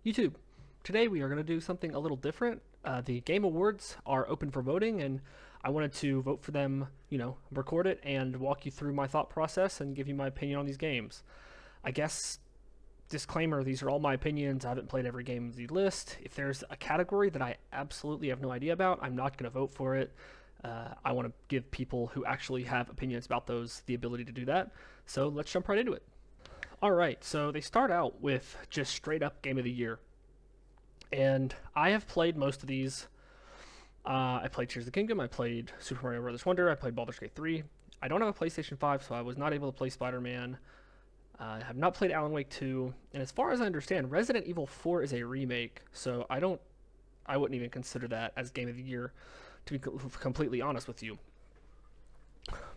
YouTube. Today we are going to do something a little different. The Game Awards are open for voting, and I wanted to vote for them, record it and walk you through my thought process and give you my opinion on these games. I guess, disclaimer, these are all my opinions. I haven't played every game of the list. If there's a category that I absolutely have no idea about, I'm not going to vote for it. I want to give people who actually have opinions about those the ability to do that. So let's jump right into it. All right, so they start out with just straight up Game of the Year. And I have played most of these. I played Tears of the Kingdom, I played Super Mario Bros. Wonder, I played Baldur's Gate 3. I don't have a PlayStation 5, so I was not able to play Spider Man. I have not played Alan Wake 2. And as far as I understand, Resident Evil 4 is a remake, so I wouldn't even consider that as Game of the Year, to be completely honest with you.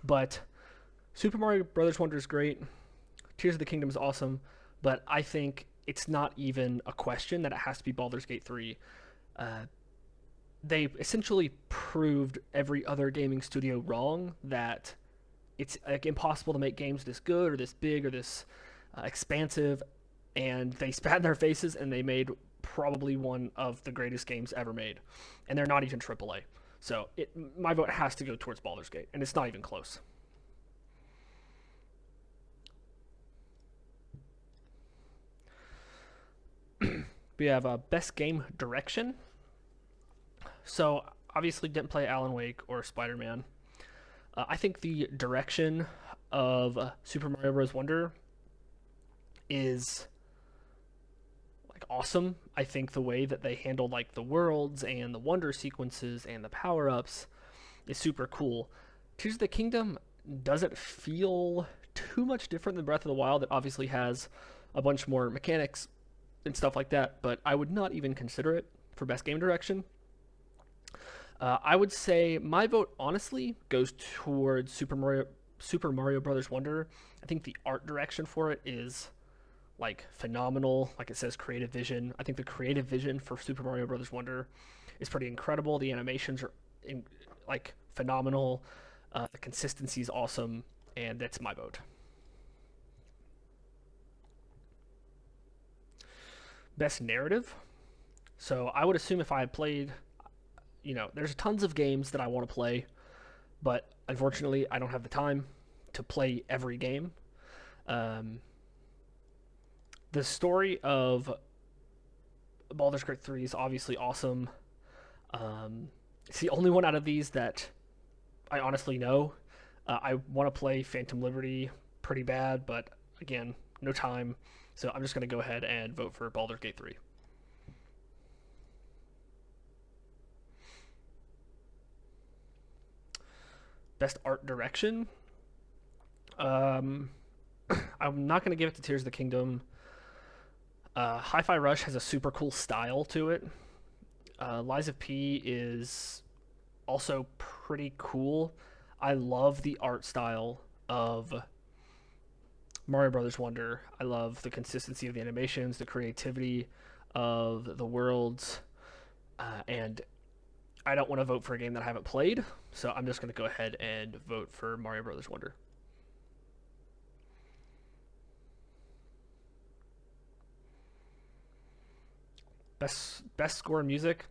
But Super Mario Bros. Wonder is great. Tears of the Kingdom is awesome, but I think it's not even a question that it has to be Baldur's Gate 3. Uh, they essentially proved every other gaming studio wrong that it's like impossible to make games this good or this big or this expansive, and they spat in their faces and they made probably one of the greatest games ever made, and they're not even AAA. So my vote has to go towards Baldur's Gate, and it's not even close. We have Best Game Direction. So obviously didn't play Alan Wake or Spider Man. I think the direction of Super Mario Bros. Wonder is like awesome. I think the way that they handled like the worlds and the wonder sequences and the power ups is super cool. Tears of the Kingdom doesn't feel too much different than Breath of the Wild. It obviously has a bunch more mechanics and stuff like that, but I would not even consider it for best game direction. I would say my vote honestly goes towards Super Mario Brothers Wonder. I think the art direction for it is like phenomenal. Like it says creative vision. I think the creative vision for Super Mario Brothers Wonder is pretty incredible. The animations are like phenomenal. The consistency is awesome, and that's my vote. Best narrative. So I would assume if I had played, there's tons of games that I want to play, but unfortunately I don't have the time to play every game. Um, the story of Baldur's Gate 3 is obviously awesome. It's the only one out of these that I honestly know. I want to play Phantom Liberty pretty bad, but again, no time. So I'm just going to go ahead and vote for Baldur's Gate 3. Best art direction. Um, I'm not going to give it to Tears of the Kingdom. Hi-Fi Rush has a super cool style to it. Lies of P is also pretty cool. I love the art style of Mario Brothers Wonder. I love the consistency of the animations, the creativity of the worlds, and I don't want to vote for a game that I haven't played, so I'm just going to go ahead and vote for Mario Brothers Wonder. Best score in music.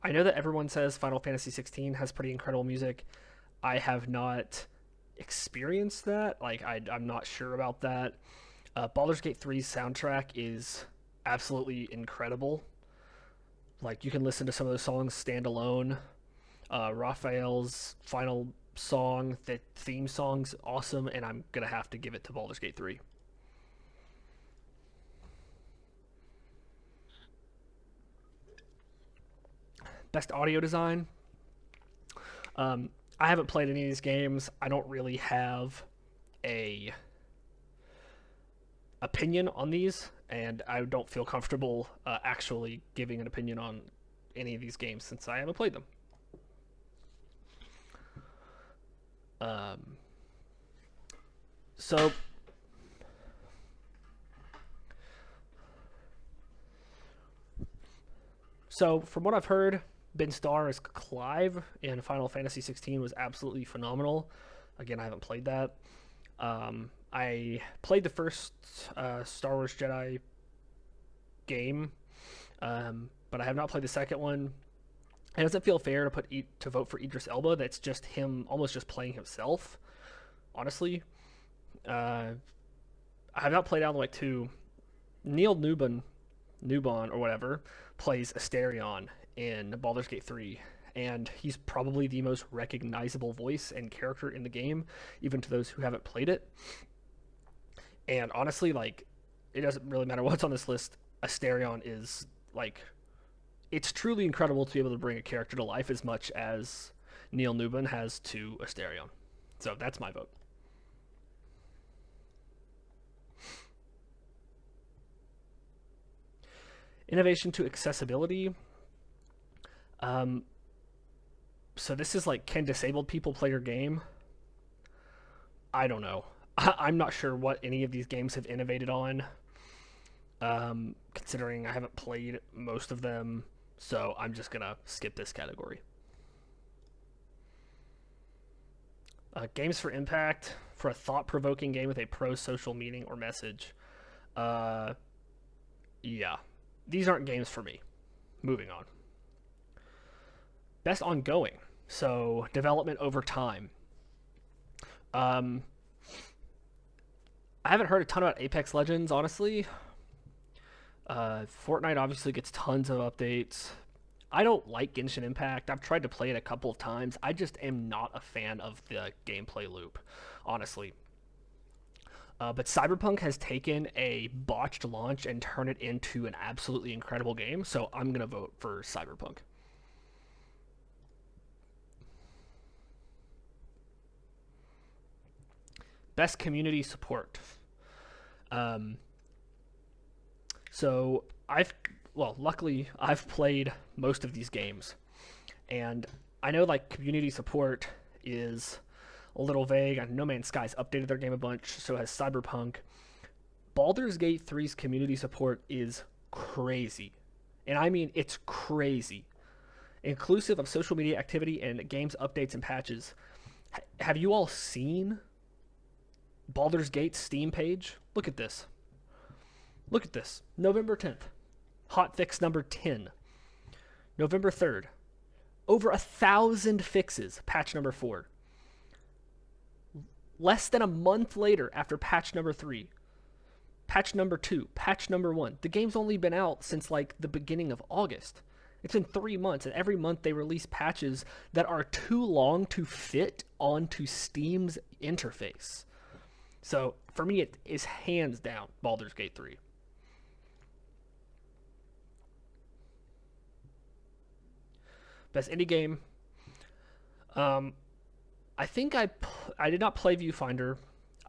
I know that everyone says Final Fantasy 16 has pretty incredible music. I have not experienced that. Like I'm not sure about that. Baldur's Gate 3's soundtrack is absolutely incredible. Like you can listen to some of those songs standalone. Raphael's final song, the theme song's awesome, and I'm gonna have to give it to Baldur's Gate 3. Best audio design. I haven't played any of these games. I don't really have a opinion on these, and I don't feel comfortable actually giving an opinion on any of these games since I haven't played them. Um, so, so from what I've heard, Ben Starr as Clive in Final Fantasy 16 was absolutely phenomenal. Again, I haven't played that. I played the first Star Wars Jedi game, but I have not played the second one. It doesn't feel fair to vote for Idris Elba. That's just him, almost just playing himself. Honestly, I have not played Alan Wake 2. Neil Newbon or whatever plays Asterion in Baldur's Gate 3, and he's probably the most recognizable voice and character in the game, even to those who haven't played it. And honestly, like, it doesn't really matter what's on this list. Asterion is like, it's truly incredible to be able to bring a character to life as much as Neil Newbon has to Asterion. So that's my vote. Innovation to accessibility. So this is like, can disabled people play your game? I don't know. I'm not sure what any of these games have innovated on, considering I haven't played most of them, so I'm just going to skip this category. Games for impact, for a thought-provoking game with a pro-social meaning or message. Yeah. These aren't games for me. Moving on. Best ongoing. So, development over time. I haven't heard a ton about Apex Legends, honestly. Fortnite obviously gets tons of updates. I don't like Genshin Impact. I've tried to play it a couple of times. I just am not a fan of the gameplay loop, honestly. But Cyberpunk has taken a botched launch and turned it into an absolutely incredible game, so I'm going to vote for Cyberpunk. Best community support. So luckily I've played most of these games, and I know like community support is a little vague. No Man's Sky's updated their game a bunch, so has Cyberpunk. Baldur's Gate 3's community support is crazy, and I mean it's crazy, inclusive of social media activity and games updates and patches. Have you all seen Baldur's Gate's Steam page? Look at this. Look at this. November 10th. Hotfix number 10. November 3rd. Over 1,000 fixes. Patch number 4. Less than a month later after patch number 3. Patch number 2. Patch number 1. The game's only been out since like the beginning of August. It's been 3 months, and every month they release patches that are too long to fit onto Steam's interface. So, for me, it is hands down Baldur's Gate 3. Best indie game. I think I did not play Viewfinder.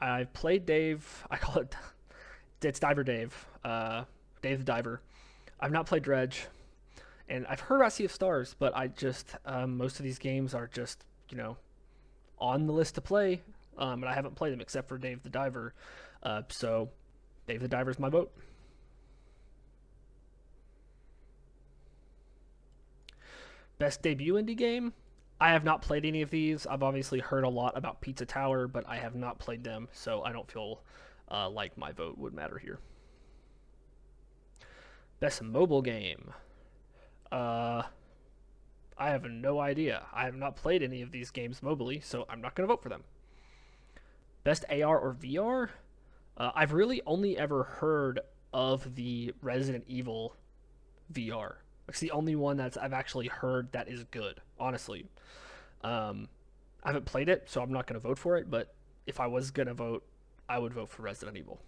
I played Dave. I call it, it's Diver Dave. Dave the Diver. I've not played Dredge. And I've heard about Sea of Stars, but I just, most of these games are just, on the list to play. But I haven't played them except for Dave the Diver. So Dave the Diver is my vote. Best debut indie game. I have not played any of these. I've obviously heard a lot about Pizza Tower, but I have not played them, so I don't feel like my vote would matter here. Best mobile game. I have no idea. I have not played any of these games mobily, so I'm not going to vote for them. Best AR or VR? I've really only ever heard of the Resident Evil VR. It's the only one I've actually heard that is good, honestly. I haven't played it, so I'm not going to vote for it, but if I was going to vote, I would vote for Resident Evil.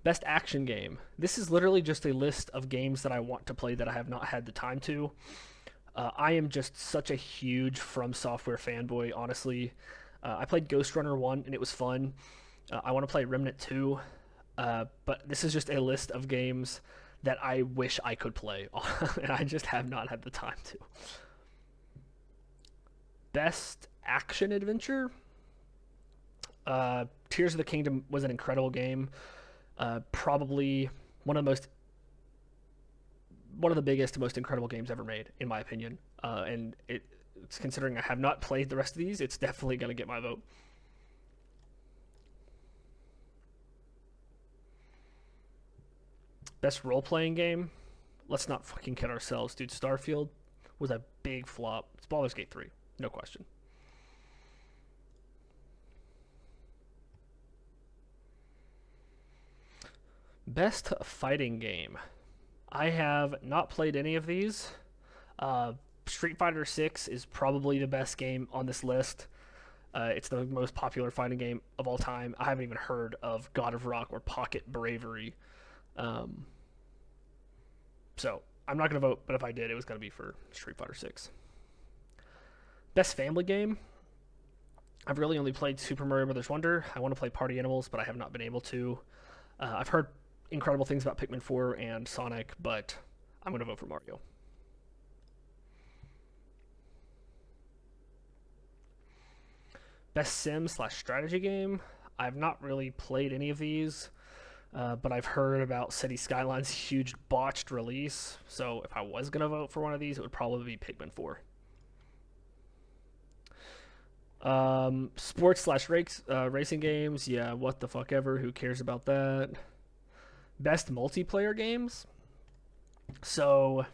Best action game. This is literally just a list of games that I want to play that I have not had the time to. I am just such a huge From Software fanboy, honestly. I played Ghost Runner 1, and it was fun. I want to play Remnant 2, but this is just a list of games that I wish I could play, and I just have not had the time to. Best action adventure? Tears of the Kingdom was an incredible game. Probably one of the biggest, most incredible games ever made, in my opinion. And it's considering I have not played the rest of these, it's definitely going to get my vote. Best role-playing game? Let's not fucking kid ourselves, dude. Starfield was a big flop. It's Baldur's Gate 3, no question. Best fighting game. I have not played any of these. Street Fighter 6 is probably the best game on this list. It's the most popular fighting game of all time. I haven't even heard of God of Rock or Pocket Bravery. So I'm not going to vote, but if I did, it was going to be for Street Fighter 6. Best family game. I've really only played Super Mario Bros. Wonder. I want to play Party Animals, but I have not been able to. I've heard incredible things about Pikmin 4 and Sonic, but I'm going to vote for Mario. Best sim/strategy game. I've not really played any of these, but I've heard about City Skylines' huge botched release. So if I was going to vote for one of these, it would probably be Pikmin 4. Sports/racing games. Yeah, what the fuck ever. Who cares about that? Best multiplayer games. So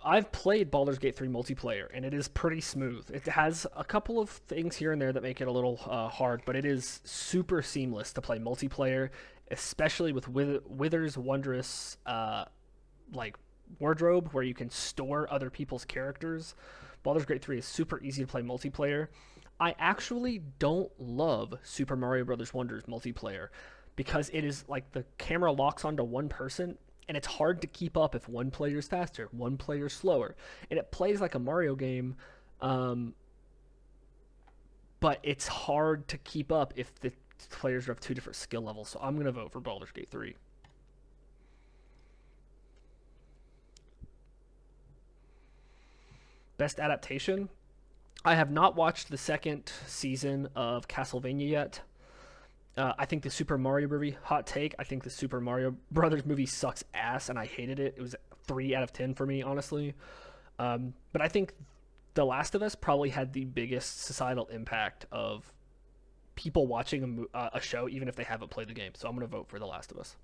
I've played Baldur's Gate 3 multiplayer, and it is pretty smooth. It has a couple of things here and there that make it a little hard, but it is super seamless to play multiplayer, especially with Wither's wondrous wardrobe, where you can store other people's characters. Baldur's Gate 3 is super easy to play multiplayer. I actually don't love Super Mario Bros. Wonder's multiplayer because it is like the camera locks onto one person, and it's hard to keep up if one player is faster, one player is slower. And it plays like a Mario game, but it's hard to keep up if the players are of two different skill levels. So I'm going to vote for Baldur's Gate 3. Best adaptation. I have not watched the second season of Castlevania yet. I think the Super Mario movie, hot take, I think the Super Mario Brothers movie sucks ass, and I hated it. It was 3 out of 10 for me, honestly. But I think The Last of Us probably had the biggest societal impact of people watching a show, even if they haven't played the game. So I'm going to vote for The Last of Us.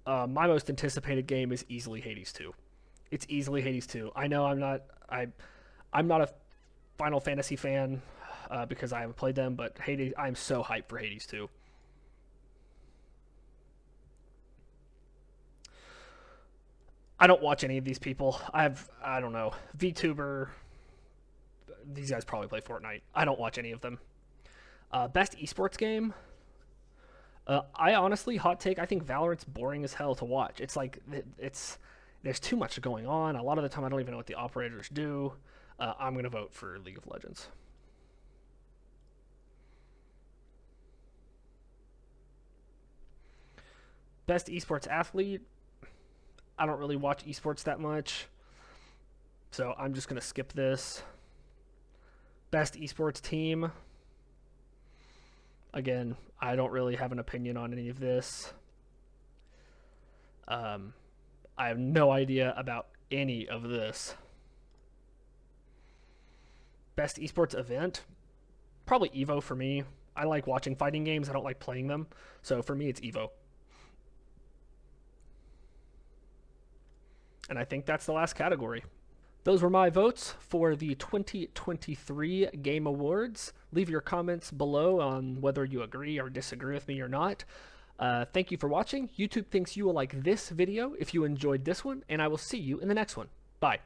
My most anticipated game is easily Hades 2. It's easily Hades 2. I know I'm not a Final Fantasy fan because I haven't played them, but Hades, I'm so hyped for Hades 2. I don't watch any of these people. I don't know, VTuber. These guys probably play Fortnite. I don't watch any of them. Best esports game. I honestly, hot take, I think Valorant's boring as hell to watch. It's like there's too much going on. A lot of the time, I don't even know what the operators do. I'm going to vote for League of Legends. Best esports athlete. I don't really watch esports that much, so I'm just going to skip this. Best esports team. Again, I don't really have an opinion on any of this. I have no idea about any of this. Best esports event? Probably Evo for me. I like watching fighting games. I don't like playing them. So for me, it's Evo. And I think that's the last category. Those were my votes for the 2023 Game Awards. Leave your comments below on whether you agree or disagree with me or not. Thank you for watching. YouTube thinks you will like this video if you enjoyed this one, and I will see you in the next one. Bye.